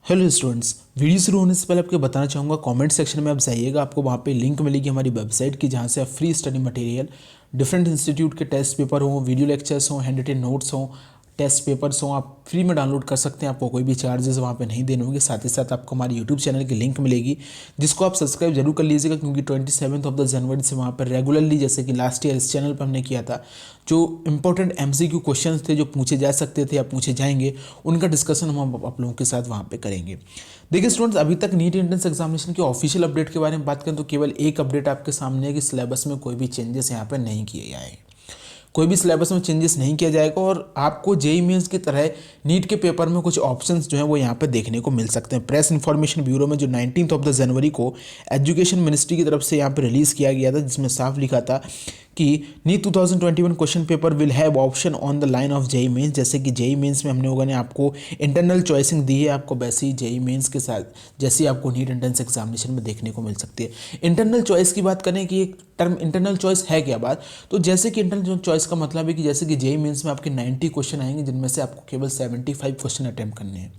Hello students, video शुरू होने से पहले आपको बताना चाहूँगा, कमेंट सेक्शन में आप जाइएगा, आपको वहाँ पे लिंक मिलेगी हमारी वेबसाइट की, जहाँ से आप free study material, different institute के टेस्ट पेपर हों, वीडियो लेक्चर्स हों, हैंड रिटन नोट्स हों, टेस्ट पेपर्स हों, आप फ्री में डाउनलोड कर सकते हैं। आपको कोई भी चार्जेस वहाँ पे नहीं देने होंगे। साथ ही साथ आपको हमारे यूट्यूब चैनल की लिंक मिलेगी, जिसको आप सब्सक्राइब जरूर कर लीजिएगा, क्योंकि 27 जनवरी से वहाँ पर रेगुलरली, जैसे कि लास्ट ईयर इस चैनल पर हमने किया था, जो इंपॉर्टेंट MCQ क्वेश्चंस थे जो पूछे जा सकते थे या पूछे जाएंगे, उनका डिस्कशन हम आप लोगों के साथ वहाँ पे करेंगे। देखिए स्टूडेंट्स, अभी तक नीट एंट्रेंस एग्जामिनेशन के ऑफिशियल अपडेट के बारे में बात करें तो केवल एक अपडेट आपके सामने है कि सिलेबस में कोई भी चेंजेस यहाँ पे नहीं किए गए हैं। कोई भी सिलेबस में चेंजेस नहीं किया जाएगा और आपको जेईई मेंस की तरह नीट के पेपर में कुछ ऑप्शंस जो हैं वो यहाँ पे देखने को मिल सकते हैं। प्रेस इन्फॉर्मेशन ब्यूरो में जो 19 जनवरी को एजुकेशन मिनिस्ट्री की तरफ से यहाँ पे रिलीज़ किया गया था, जिसमें साफ लिखा था कि NEET 2021 question paper will have option on the line of JEE Mains. जैसे कि जेईई मेंस में हम लोगों ने आपको इंटरनल चॉइसिंग दी है, आपको वैसे ही जेईई मेंस के साथ जैसे आपको नीट एंट्रेंस एग्जामिनेशन में देखने को मिल सकती है। इंटरनल चॉइस की बात करें कि एक टर्म इंटरनल चॉइस है क्या बात, तो जैसे कि इंटरनल चॉइस का मतलब है कि जैसे कि जेईई मेंस में आपके 90 क्वेश्चन आएंगे, जिनमें से आपको केवल 75 क्वेश्चन अटेम्प्ट करने हैं।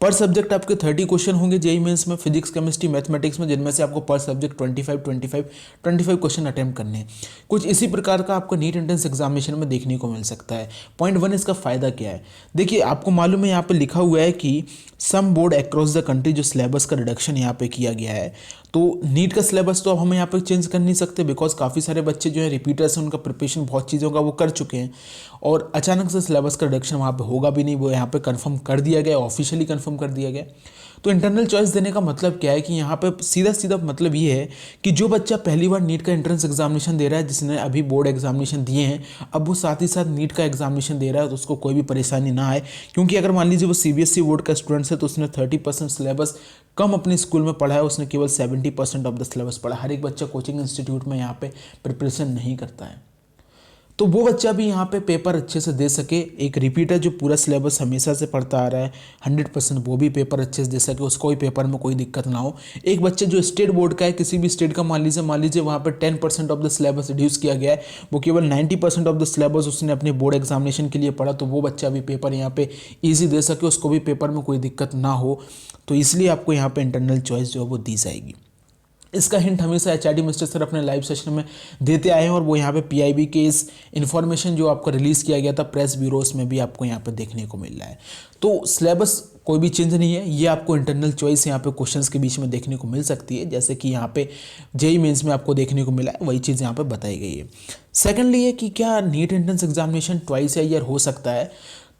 पर सब्जेक्ट आपके 30 क्वेश्चन होंगे जेईई मेंस में, फिजिक्स केमिस्ट्री मैथमेटिक्स में, जिनमें से आपको पर सब्जेक्ट 25 क्वेश्चन अटेम्प्ट करने हैं। कुछ इसी प्रकार का आपको नीट एंट्रेंस एग्जामिनेशन में देखने को मिल सकता है। पॉइंट 1, इसका फ़ायदा क्या है? देखिए, आपको मालूम है यहाँ पे लिखा हुआ है कि सम बोर्ड अक्रॉस द कंट्री, जो सिलेबस का रिडक्शन यहाँ पे किया गया है। तो नीट का सिलेबस तो अब हम यहाँ पे चेंज कर नहीं सकते, बिकॉज काफ़ी सारे बच्चे जो है रिपीटर्स हैं, उनका प्रिपरेशन बहुत चीज़ों का वो कर चुके हैं और अचानक से सिलेबस का रिडक्शन वहाँ पे होगा भी नहीं, वो यहाँ पे कंफर्म कर दिया गया, ऑफिशियली कंफर्म कर दिया गया। तो इंटरनल चॉइस देने का मतलब क्या है कि यहाँ पे सीधा सीधा मतलब ये है कि जो बच्चा पहली बार नीट का एंट्रेंस एग्जामिनेशन दे रहा है, जिसने अभी बोर्ड एग्जामिनेशन दिए हैं, अब वो साथ ही साथ नीट का एग्जामिनेशन दे रहा है, तो उसको कोई भी परेशानी ना आए। क्योंकि अगर मान लीजिए वो CBSE बोर्ड का स्टूडेंट्स है, तो उसने 30% सिलेबस कम अपने स्कूल में पढ़ा है, उसने केवल 70% ऑफ द सिलेबस पढ़ा। हर एक बच्चा कोचिंग इंस्टीट्यूट में यहाँ पे प्रिपरेशन नहीं करता है, तो वो बच्चा भी यहाँ पे पेपर अच्छे से दे सके। एक रिपीटर जो पूरा सिलेबस हमेशा से पढ़ता आ रहा है 100%, वो भी पेपर अच्छे से दे सके, उसको भी पेपर में कोई दिक्कत ना हो। एक बच्चा जो स्टेट बोर्ड का है, किसी भी स्टेट का, मान लीजिए वहाँ पे 10% ऑफ द सिलेबस रिड्यूस किया गया है, वो केवल 90% ऑफ द सिलेबस उसने अपने बोर्ड एग्जामिनेशन के लिए पढ़ा, तो वो बच्चा भी पेपर यहाँ पे ईजी दे सके, उसको भी पेपर में कोई दिक्कत ना हो। तो इसलिए आपको यहाँ पे इंटरनल चॉइस जो है वो दी जाएगी। इसका हिंट हमेशा HRD मिस्टर सर अपने लाइव सेशन में देते आए हैं, और वो यहाँ पे PIB के इस इन्फॉर्मेशन जो आपको रिलीज़ किया गया था प्रेस ब्यूरोस में भी आपको यहाँ पे देखने को मिल रहा है। तो सिलेबस कोई भी चेंज नहीं है, ये आपको इंटरनल चॉइस यहाँ पे क्वेश्चंस के बीच में देखने को मिल सकती है, जैसे कि यहाँ पे जेईई मेंस में आपको देखने को मिला है, वही चीज़ यहाँ पे बताई गई है। सेकेंडली है कि क्या NEET entrance examination twice a year हो सकता है?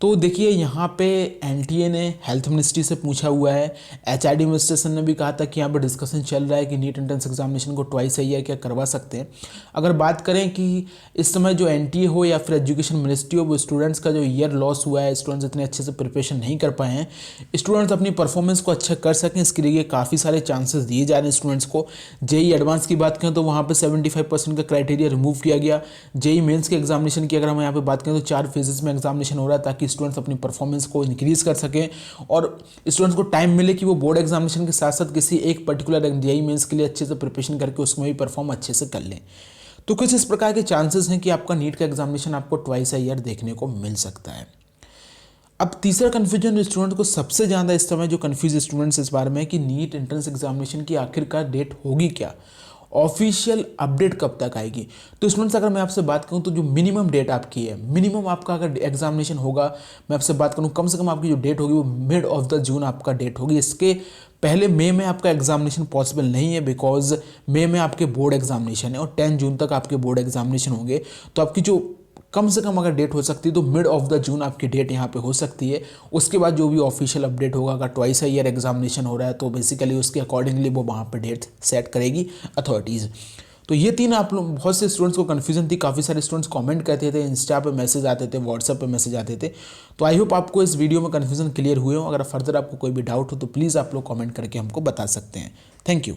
तो देखिए, यहाँ पे NTA ने हेल्थ मिनिस्ट्री से पूछा हुआ है, HRD मिनिस्ट्रेशन ने भी कहा था कि यहाँ पे डिस्कशन चल रहा है कि नीट एंट्रेंस एग्जामिनेशन को ट्वाइस अ ईयर क्या करवा सकते हैं। अगर बात करें कि इस समय जो NTA हो या फिर एजुकेशन मिनिस्ट्री हो, वो स्टूडेंट्स का जो ईयर लॉस हुआ है, स्टूडेंट्स इतने अच्छे से प्रिपरेशन नहीं कर पाए हैं, स्टूडेंट्स अपनी परफॉर्मेंस को अच्छा कर सकें, इसके लिए काफ़ी सारे चांसेस दिए जा रहे हैं स्टूडेंट्स को। जेईई एडवांस की बात करें तो वहाँ पर 75% का क्राइटेरिया रिमूव किया गया। जेईई मेन्स के एग्जामिनेशन की अगर हम यहाँ पर बात करें तो 4 फेजेस में एग्जामिनेशन हो रहा है, ताकि स्टूडेंट्स अपनी परफॉर्मेंस को इंक्रीज कर सकें और स्टूडेंट्स को टाइम मिले कि वो बोर्ड एग्जामिनेशन के साथ साथ किसी एक पर्टिकुलर जेईई मेंस के लिए अच्छे से प्रिपरेशन करके उसमें भी परफॉर्म अच्छे से कर लें। तो कुछ इस प्रकार के चांसेस हैं कि आपका नीट का एग्जामिनेशन आपको ट्वाइस अ ईयर देखने को मिल सकता है। अब तीसरा कन्फ्यूजन स्टूडेंट को सबसे ज़्यादा इस समय जो कन्फ्यूज स्टूडेंट्स इस बारे में है कि नीट एंट्रेंस एग्जामिनेशन की आखिरकार डेट होगी क्या, ऑफिशियल अपडेट कब तक आएगी। तो स्टूडेंट्स, अगर मैं आपसे बात करूं तो जो मिनिमम डेट आपकी है, मिनिमम आपका अगर एग्जामिनेशन होगा, मैं आपसे बात करूं, कम से कम आपकी जो डेट होगी वो मिड ऑफ द जून आपका डेट होगी। इसके पहले मई में आपका एग्जामिनेशन पॉसिबल नहीं है, बिकॉज मई में आपके बोर्ड एग्जामिनेशन है और 10 जून तक आपके बोर्ड एग्जामिनेशन होंगे। तो आपकी जो कम से कम अगर डेट हो सकती है तो मिड ऑफ द जून आपकी डेट यहाँ पे हो सकती है। उसके बाद जो भी ऑफिशियल अपडेट होगा, अगर ट्वाइस अ ईयर एग्जामिनेशन हो रहा है तो बेसिकली उसके अकॉर्डिंगली वो वहाँ पे डेट सेट करेगी अथॉरिटीज़। तो ये तीन आप लोग, बहुत से स्टूडेंट्स को कन्फ्यूजन थी, काफ़ी सारे स्टूडेंट्स कमेंट करते थे, इंस्टा पे मैसेज आते थे, व्हाट्सएप पे मैसेज आते थे। तो आई होप आपको इस वीडियो में कन्फ्यूजन क्लियर हुए हो। अगर फर्दर आपको कोई भी डाउट हो तो प्लीज़ आप लोग कमेंट करके हमको बता सकते हैं। Thank you.